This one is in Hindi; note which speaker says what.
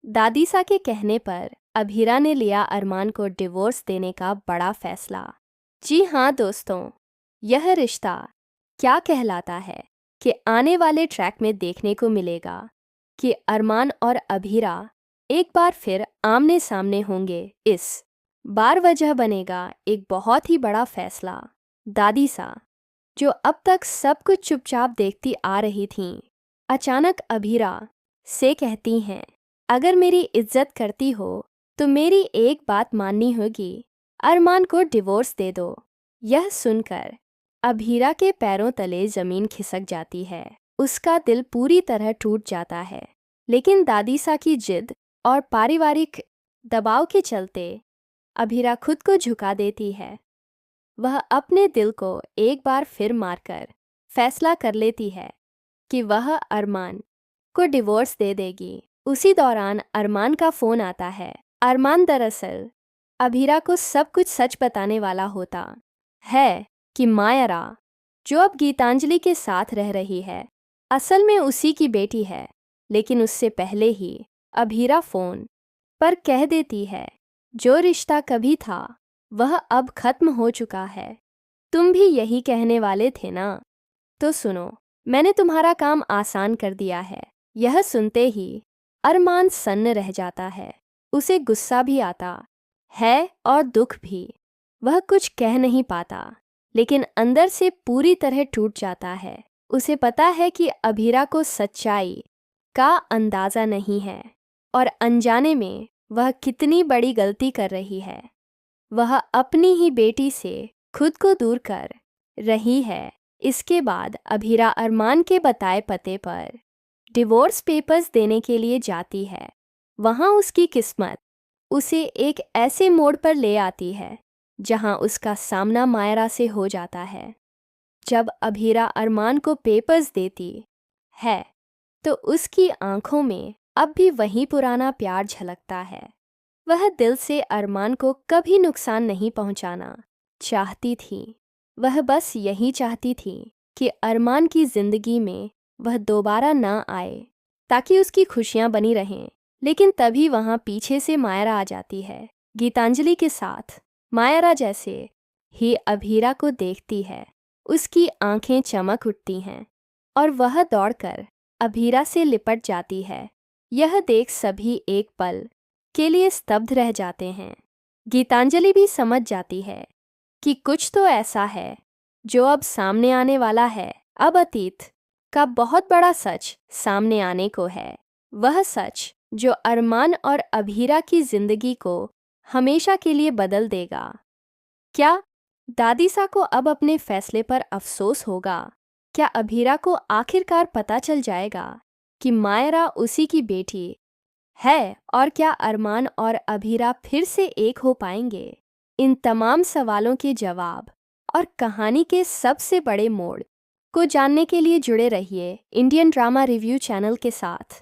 Speaker 1: दादीसा के कहने पर अभीरा ने लिया अरमान को डिवोर्स देने का बड़ा फैसला। जी हाँ दोस्तों, यह रिश्ता क्या कहलाता है कि आने वाले ट्रैक में देखने को मिलेगा कि अरमान और अभीरा एक बार फिर आमने सामने होंगे। इस बार वजह बनेगा एक बहुत ही बड़ा फैसला। दादीसा, जो अब तक सब कुछ चुपचाप देखती आ रही थीं, अचानक अभीरा से कहती हैं, अगर मेरी इज्जत करती हो तो मेरी एक बात माननी होगी, अरमान को डिवोर्स दे दो। यह सुनकर अभीरा के पैरों तले जमीन खिसक जाती है। उसका दिल पूरी तरह टूट जाता है, लेकिन दादीसा की जिद और पारिवारिक दबाव के चलते अभीरा खुद को झुका देती है। वह अपने दिल को एक बार फिर मारकर फैसला कर लेती है कि वह अरमान को डिवोर्स दे देगी। उसी दौरान अरमान का फ़ोन आता है। अरमान दरअसल अभीरा को सब कुछ सच बताने वाला होता है कि मायरा, जो अब गीतांजलि के साथ रह रही है, असल में उसी की बेटी है। लेकिन उससे पहले ही अभीरा फ़ोन पर कह देती है, जो रिश्ता कभी था वह अब खत्म हो चुका है। तुम भी यही कहने वाले थे ना? तो सुनो, मैंने तुम्हारा काम आसान कर दिया है। यह सुनते ही अरमान सन्न रह जाता है। उसे गुस्सा भी आता है और दुख भी। वह कुछ कह नहीं पाता, लेकिन अंदर से पूरी तरह टूट जाता है। उसे पता है कि अभीरा को सच्चाई का अंदाज़ा नहीं है और अनजाने में वह कितनी बड़ी गलती कर रही है। वह अपनी ही बेटी से खुद को दूर कर रही है। इसके बाद अभीरा अरमान के बताए पते पर डिवोर्स पेपर्स देने के लिए जाती है। वहाँ उसकी किस्मत उसे एक ऐसे मोड़ पर ले आती है जहाँ उसका सामना मायरा से हो जाता है। जब अभीरा अरमान को पेपर्स देती है तो उसकी आंखों में अब भी वही पुराना प्यार झलकता है। वह दिल से अरमान को कभी नुकसान नहीं पहुंचाना चाहती थी। वह बस यही चाहती थी कि अरमान की जिंदगी में वह दोबारा ना आए, ताकि उसकी खुशियां बनी रहें। लेकिन तभी वहां पीछे से मायरा आ जाती है। गीतांजलि के साथ मायरा जैसे ही अभीरा को देखती है, उसकी आंखें चमक उठती हैं और वह दौड़कर अभीरा से लिपट जाती है। यह देख सभी एक पल के लिए स्तब्ध रह जाते हैं। गीतांजलि भी समझ जाती है कि कुछ तो ऐसा है जो अब सामने आने वाला है। अब अतीत का बहुत बड़ा सच सामने आने को है। वह सच जो अरमान और अभीरा की जिंदगी को हमेशा के लिए बदल देगा। क्या दादीसा को अब अपने फैसले पर अफसोस होगा? क्या अभीरा को आखिरकार पता चल जाएगा कि मायरा उसी की बेटी है? और क्या अरमान और अभीरा फिर से एक हो पाएंगे? इन तमाम सवालों के जवाब और कहानी के सबसे बड़े मोड़ को जानने के लिए जुड़े रहिए इंडियन ड्रामा रिव्यू चैनल के साथ।